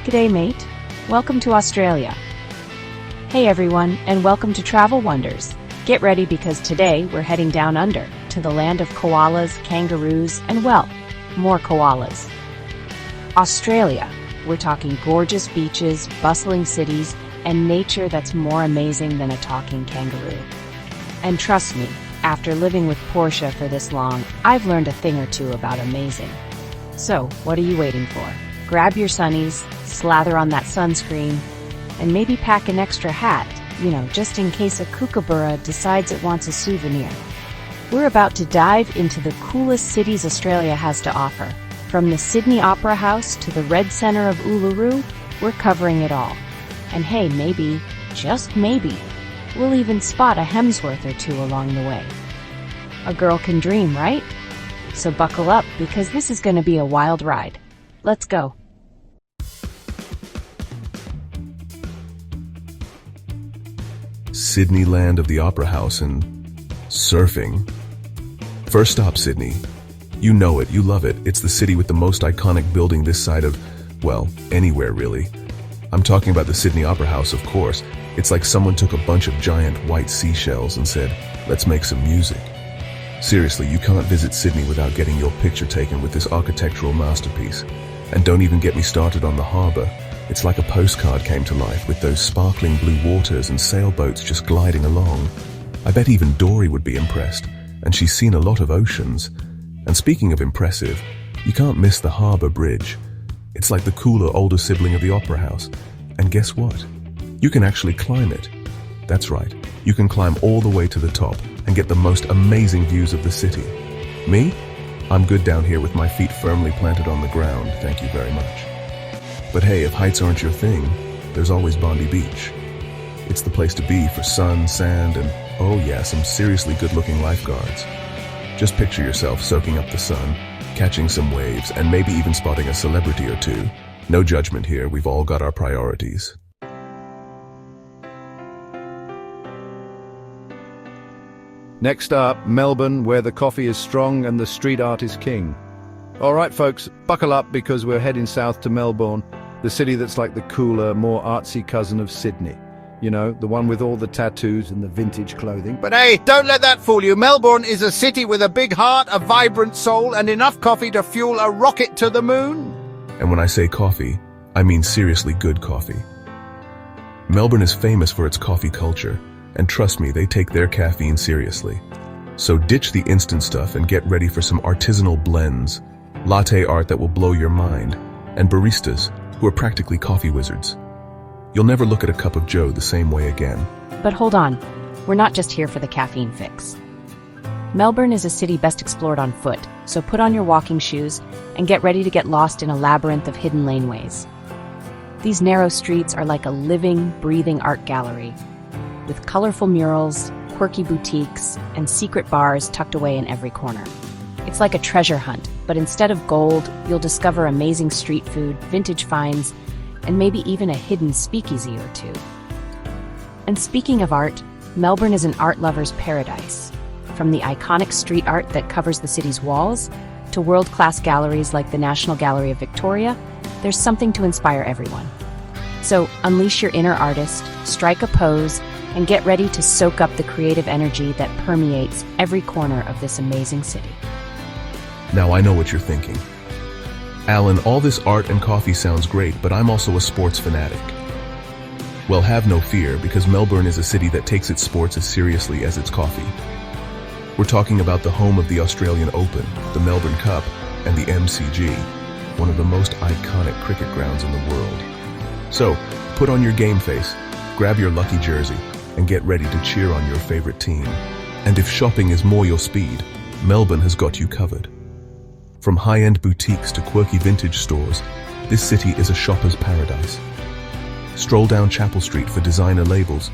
G'day, mate. Welcome to Australia. Hey everyone, and welcome to Travel Wonders. Get ready because today we're heading down under to the land of koalas, kangaroos, and well, more koalas. Australia. We're talking gorgeous beaches, bustling cities, and nature that's more amazing than a talking kangaroo. And trust me, after living with Portia for this long, I've learned a thing or two about amazing. So, what are you waiting for? Grab your sunnies, slather on that sunscreen, and maybe pack an extra hat, just in case a kookaburra decides it wants a souvenir. We're about to dive into the coolest cities Australia has to offer. From the Sydney Opera House to the Red Centre of Uluru, we're covering it all. And hey, maybe, just maybe, we'll even spot a Hemsworth or two along the way. A girl can dream, right? So buckle up because this is going to be a wild ride. Let's go. Sydney, land of the Opera House and surfing. First stop, Sydney. You know it, you love it. It's the city with the most iconic building this side of, well, anywhere really. I'm talking about the Sydney Opera House, of course. It's like someone took a bunch of giant white seashells and said, let's make some music. Seriously, you can't visit Sydney without getting your picture taken with this architectural masterpiece. And don't even get me started on the harbour. It's like a postcard came to life with those sparkling blue waters and sailboats just gliding along. I bet even Dory would be impressed, and she's seen a lot of oceans. And speaking of impressive, you can't miss the harbour bridge. It's like the cooler, older sibling of the Opera House. And guess what? You can actually climb it. That's right, you can climb all the way to the top and get the most amazing views of the city. Me? I'm good down here with my feet firmly planted on the ground, thank you very much. But hey, if heights aren't your thing, there's always Bondi Beach. It's the place to be for sun, sand, and oh yeah, some seriously good-looking lifeguards. Just picture yourself soaking up the sun, catching some waves, and maybe even spotting a celebrity or two. No judgment here, we've all got our priorities. Next up, Melbourne, where the coffee is strong and the street art is king. All right, folks, buckle up because we're heading south to Melbourne, the city that's like the cooler, more artsy cousin of Sydney. You know, the one with all the tattoos and the vintage clothing. But hey, don't let that fool you. Melbourne is a city with a big heart, a vibrant soul, and enough coffee to fuel a rocket to the moon. And when I say coffee, I mean seriously good coffee. Melbourne is famous for its coffee culture, and trust me, they take their caffeine seriously. So ditch the instant stuff and get ready for some artisanal blends, latte art that will blow your mind, and baristas who are practically coffee wizards. You'll never look at a cup of joe the same way again. But hold on, we're not just here for the caffeine fix. Melbourne is a city best explored on foot, so put on your walking shoes and get ready to get lost in a labyrinth of hidden laneways. These narrow streets are like a living, breathing art gallery, with colorful murals, quirky boutiques, and secret bars tucked away in every corner. It's like a treasure hunt, but instead of gold, you'll discover amazing street food, vintage finds, and maybe even a hidden speakeasy or two. And speaking of art, Melbourne is an art lover's paradise. From the iconic street art that covers the city's walls, to world-class galleries like the National Gallery of Victoria, there's something to inspire everyone. So unleash your inner artist, strike a pose, and get ready to soak up the creative energy that permeates every corner of this amazing city. Now I know what you're thinking. Alan, all this art and coffee sounds great, but I'm also a sports fanatic. Well, have no fear, because Melbourne is a city that takes its sports as seriously as its coffee. We're talking about the home of the Australian Open, the Melbourne Cup, and the MCG, one of the most iconic cricket grounds in the world. So, put on your game face, grab your lucky jersey, and get ready to cheer on your favorite team. And if shopping is more your speed, Melbourne has got you covered. From high-end boutiques to quirky vintage stores, this city is a shopper's paradise. Stroll down Chapel Street for designer labels,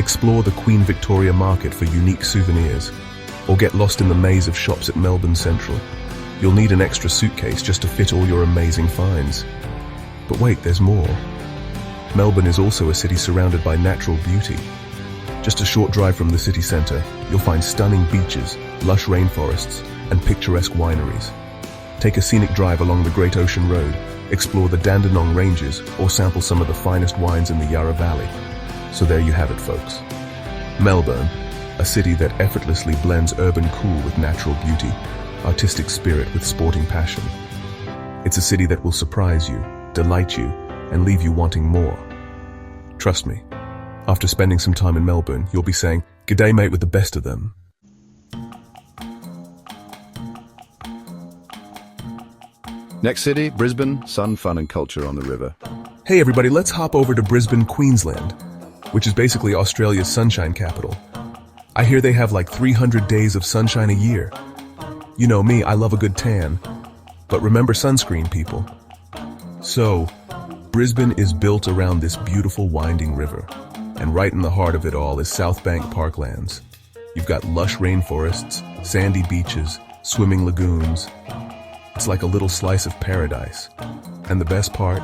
explore the Queen Victoria Market for unique souvenirs, or get lost in the maze of shops at Melbourne Central. You'll need an extra suitcase just to fit all your amazing finds. But wait, there's more. Melbourne is also a city surrounded by natural beauty. Just a short drive from the city centre, you'll find stunning beaches, lush rainforests, and picturesque wineries. Take a scenic drive along the Great Ocean Road, explore the Dandenong Ranges, or sample some of the finest wines in the Yarra Valley. So there you have it, folks. Melbourne, a city that effortlessly blends urban cool with natural beauty, artistic spirit with sporting passion. It's a city that will surprise you, delight you, and leave you wanting more. Trust me, after spending some time in Melbourne, you'll be saying, "G'day mate," with the best of them. Next city, Brisbane, sun, fun and culture on the river. Hey everybody, let's hop over to Brisbane, Queensland, which is basically Australia's sunshine capital. I hear they have like 300 days of sunshine a year. You know me, I love a good tan. But remember sunscreen, people. So, Brisbane is built around this beautiful winding river. And right in the heart of it all is South Bank Parklands. You've got lush rainforests, sandy beaches, swimming lagoons. It's like a little slice of paradise. And the best part?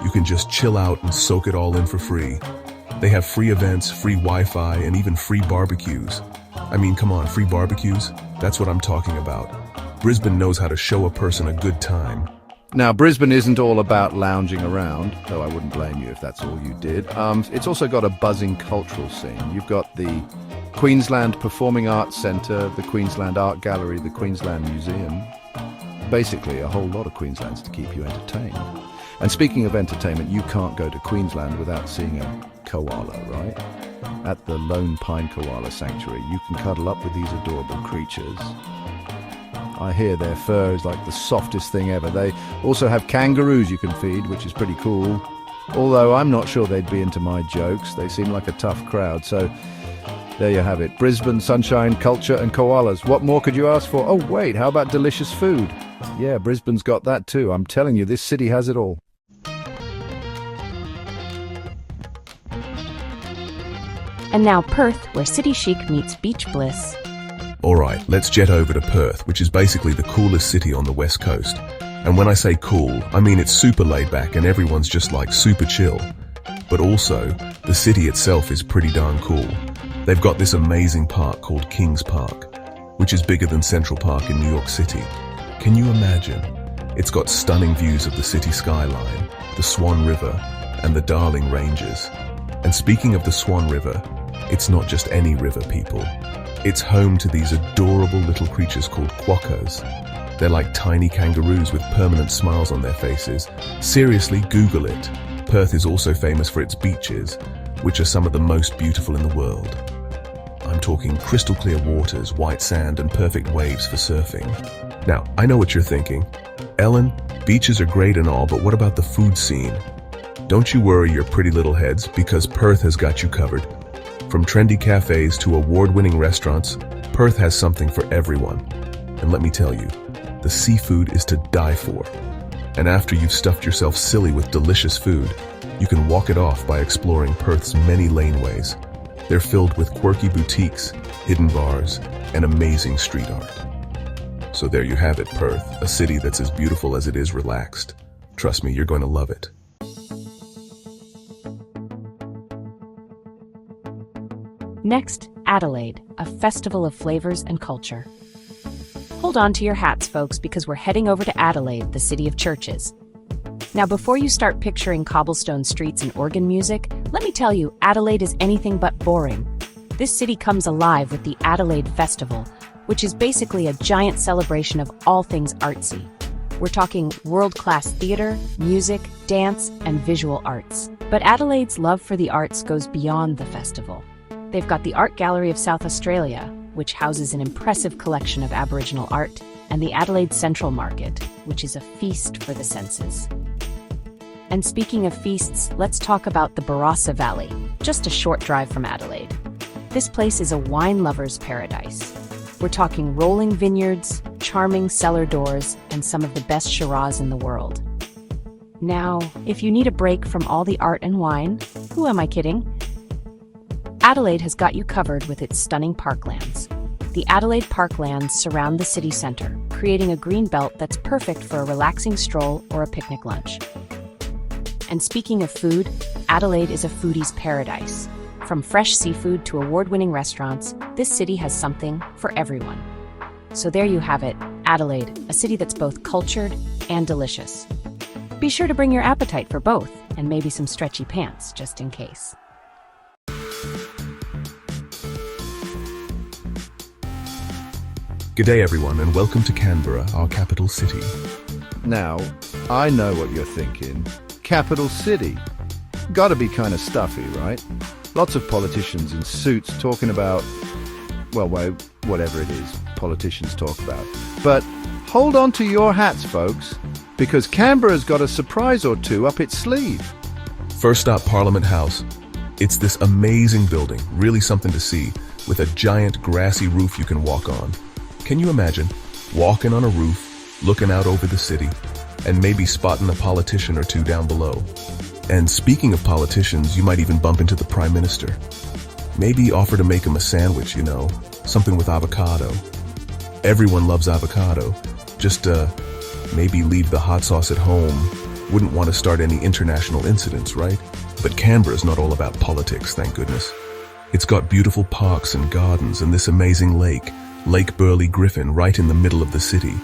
You can just chill out and soak it all in for free. They have free events, free Wi-Fi, and even free barbecues. I mean, come on, free barbecues? That's what I'm talking about. Brisbane knows how to show a person a good time. Now, Brisbane isn't all about lounging around, though I wouldn't blame you if that's all you did. It's also got a buzzing cultural scene. You've got the Queensland Performing Arts Centre, the Queensland Art Gallery, the Queensland Museum. Basically, a whole lot of Queenslands to keep you entertained. And speaking of entertainment, you can't go to Queensland without seeing a koala, right? At the Lone Pine Koala Sanctuary, you can cuddle up with these adorable creatures. I hear their fur is like the softest thing ever. They also have kangaroos you can feed, which is pretty cool. Although I'm not sure they'd be into my jokes. They seem like a tough crowd. So there you have it. Brisbane, sunshine, culture and koalas. What more could you ask for? Oh wait, how about delicious food? Yeah, Brisbane's got that too. I'm telling you, this city has it all. And now Perth, where city chic meets beach bliss. Alright, let's jet over to Perth, which is basically the coolest city on the west coast. And when I say cool, I mean it's super laid back and everyone's just like super chill. But also, the city itself is pretty darn cool. They've got this amazing park called Kings Park, which is bigger than Central Park in New York City. Can you imagine? It's got stunning views of the city skyline, the Swan River, and the Darling Ranges. And speaking of the Swan River, it's not just any river, people. It's home to these adorable little creatures called quokkas. They're like tiny kangaroos with permanent smiles on their faces. Seriously, Google it. Perth is also famous for its beaches, which are some of the most beautiful in the world. I'm talking crystal clear waters, white sand, and perfect waves for surfing. Now, I know what you're thinking. Ellen, beaches are great and all, but what about the food scene? Don't you worry your pretty little heads, because Perth has got you covered. From trendy cafes to award-winning restaurants, Perth has something for everyone. And let me tell you, the seafood is to die for. And after you've stuffed yourself silly with delicious food, you can walk it off by exploring Perth's many laneways. They're filled with quirky boutiques, hidden bars, and amazing street art. So there you have it, Perth, a city that's as beautiful as it is relaxed. Trust me, you're going to love it. Next, Adelaide, a festival of flavors and culture. Hold on to your hats, folks, because we're heading over to Adelaide, the city of churches. Now, before you start picturing cobblestone streets and organ music, let me tell you, Adelaide is anything but boring. This city comes alive with the Adelaide Festival, which is basically a giant celebration of all things artsy. We're talking world-class theater, music, dance, and visual arts. But Adelaide's love for the arts goes beyond the festival. They've got the Art Gallery of South Australia, which houses an impressive collection of Aboriginal art, and the Adelaide Central Market, which is a feast for the senses. And speaking of feasts, let's talk about the Barossa Valley, just a short drive from Adelaide. This place is a wine lover's paradise. We're talking rolling vineyards, charming cellar doors, and some of the best Shiraz in the world. Now, if you need a break from all the art and wine, who am I kidding? Adelaide has got you covered with its stunning parklands. The Adelaide Parklands surround the city centre, creating a green belt that's perfect for a relaxing stroll or a picnic lunch. And speaking of food, Adelaide is a foodie's paradise. From fresh seafood to award-winning restaurants, this city has something for everyone. So there you have it, Adelaide, a city that's both cultured and delicious. Be sure to bring your appetite for both, and maybe some stretchy pants, just in case. G'day everyone and welcome to Canberra, our capital city. Now, I know what you're thinking. Capital city. Gotta be kind of stuffy, right? Lots of politicians in suits talking about, well, whatever it is politicians talk about. But hold on to your hats, folks, because Canberra's got a surprise or two up its sleeve. First up, Parliament House. It's this amazing building, really something to see, with a giant grassy roof you can walk on. Can you imagine walking on a roof, looking out over the city, and maybe spotting a politician or two down below? And speaking of politicians, you might even bump into the Prime Minister. Maybe offer to make him a sandwich, you know, something with avocado. Everyone loves avocado. Just maybe leave the hot sauce at home. Wouldn't want to start any international incidents, right? But Canberra's not all about politics, thank goodness. It's got beautiful parks and gardens and this amazing lake, Lake Burley Griffin, right in the middle of the city.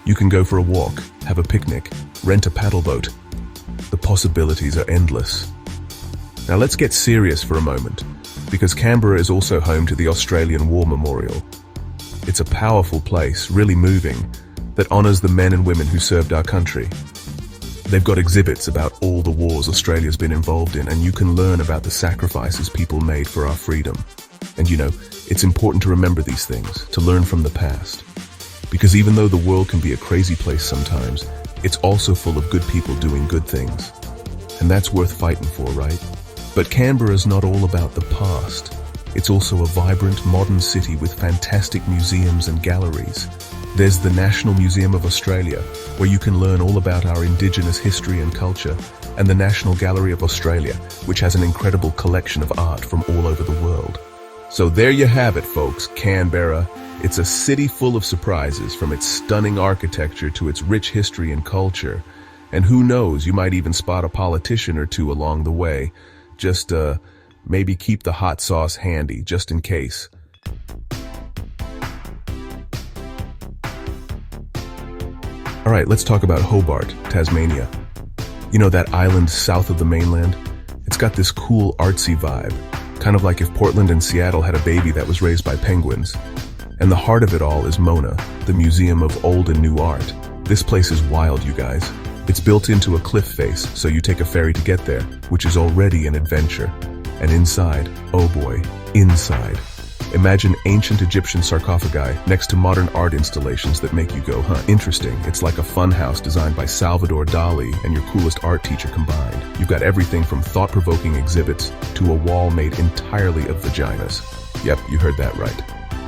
You can go for a walk, have a picnic, rent a paddle boat. The possibilities are endless. Now let's get serious for a moment, because Canberra is also home to the Australian War Memorial. It's a powerful place, really moving, that honours the men and women who served our country. They've got exhibits about all the wars Australia's been involved in, and you can learn about the sacrifices people made for our freedom. And you know, it's important to remember these things, to learn from the past. Because even though the world can be a crazy place sometimes, it's also full of good people doing good things. And that's worth fighting for, right? But Canberra's not all about the past. It's also a vibrant, modern city with fantastic museums and galleries. There's the National Museum of Australia, where you can learn all about our Indigenous history and culture, and the National Gallery of Australia, which has an incredible collection of art from all over the world. So there you have it, folks, Canberra. It's a city full of surprises, from its stunning architecture to its rich history and culture. And who knows, you might even spot a politician or two along the way. Just, maybe keep the hot sauce handy, just in case. All right, let's talk about Hobart, Tasmania. You know that island south of the mainland? It's got this cool artsy vibe, kind of like if Portland and Seattle had a baby that was raised by penguins. And the heart of it all is Mona, the Museum of Old and New Art. This place is wild, you guys. It's built into a cliff face, so you take a ferry to get there, which is already an adventure. And inside, oh boy, inside. Imagine ancient Egyptian sarcophagi next to modern art installations that make you go, huh, interesting. It's like a fun house designed by Salvador Dali and your coolest art teacher combined. You've got everything from thought-provoking exhibits to a wall made entirely of vaginas. Yep, you heard that right.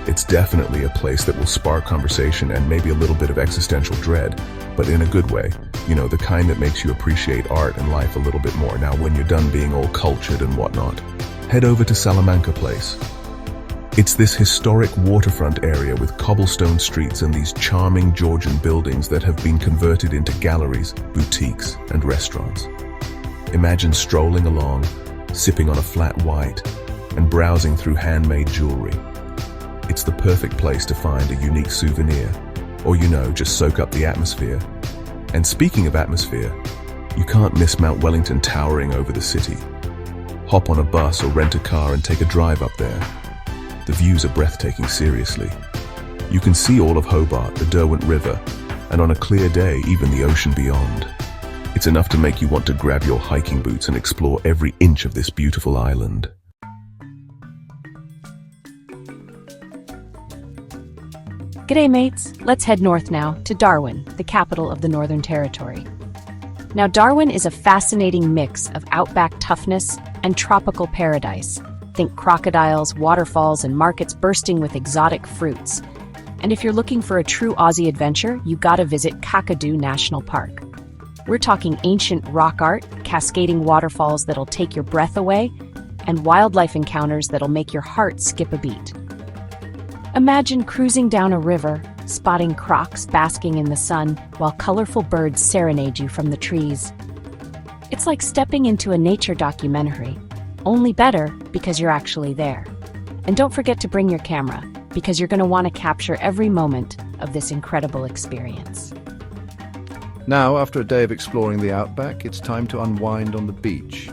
It's definitely a place that will spark conversation and maybe a little bit of existential dread, but in a good way. You know, the kind that makes you appreciate art and life a little bit more now when you're done being all cultured and whatnot. Head over to Salamanca Place. It's this historic waterfront area with cobblestone streets and these charming Georgian buildings that have been converted into galleries, boutiques, and restaurants. Imagine strolling along, sipping on a flat white, and browsing through handmade jewelry. It's the perfect place to find a unique souvenir, or you know, just soak up the atmosphere. And speaking of atmosphere, you can't miss Mount Wellington towering over the city. Hop on a bus or rent a car and take a drive up there. The views are breathtaking, seriously. You can see all of Hobart, the Derwent River, and on a clear day, even the ocean beyond. It's enough to make you want to grab your hiking boots and explore every inch of this beautiful island. G'day mates, let's head north now to Darwin, the capital of the Northern Territory. Now Darwin is a fascinating mix of outback toughness and tropical paradise. Think crocodiles, waterfalls, and markets bursting with exotic fruits. And if you're looking for a true Aussie adventure, you gotta visit Kakadu National Park. We're talking ancient rock art, cascading waterfalls that'll take your breath away, and wildlife encounters that'll make your heart skip a beat. Imagine cruising down a river, spotting crocs basking in the sun, while colorful birds serenade you from the trees. It's like stepping into a nature documentary, only better because you're actually there. And don't forget to bring your camera, because you're going to want to capture every moment of this incredible experience. Now, after a day of exploring the Outback, it's time to unwind on the beach.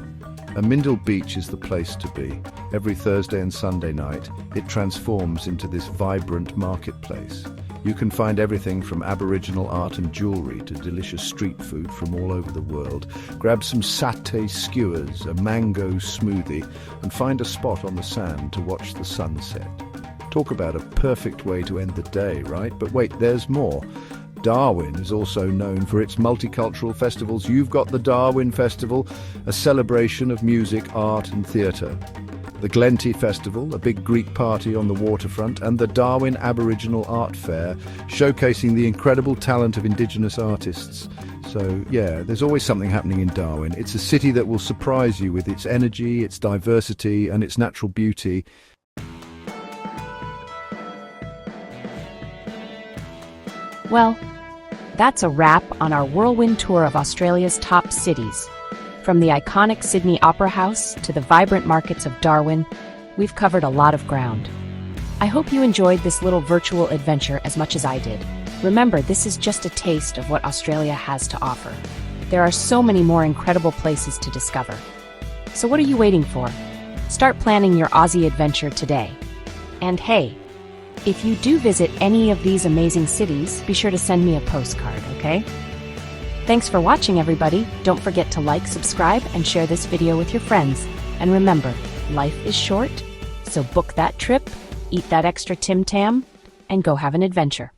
Mindle Beach is the place to be. Every Thursday and Sunday night, it transforms into this vibrant marketplace. You can find everything from Aboriginal art and jewellery to delicious street food from all over the world. Grab some satay skewers, a mango smoothie, and find a spot on the sand to watch the sunset. Talk about a perfect way to end the day, right? But wait, there's more. Darwin is also known for its multicultural festivals. You've got the Darwin Festival, a celebration of music, art and theatre. The Glenty Festival, a big Greek party on the waterfront, and the Darwin Aboriginal Art Fair, showcasing the incredible talent of Indigenous artists. So yeah, there's always something happening in Darwin. It's a city that will surprise you with its energy, its diversity and its natural beauty. Well, that's a wrap on our whirlwind tour of Australia's top cities. From the iconic Sydney Opera House to the vibrant markets of Darwin, we've covered a lot of ground. I hope you enjoyed this little virtual adventure as much as I did. Remember, this is just a taste of what Australia has to offer. There are so many more incredible places to discover. So what are you waiting for? Start planning your Aussie adventure today. And hey, if you do visit any of these amazing cities, be sure to send me a postcard, okay? Thanks for watching, everybody. Don't forget to like, subscribe, and share this video with your friends. And remember, life is short, so book that trip, eat that extra Tim Tam, and go have an adventure.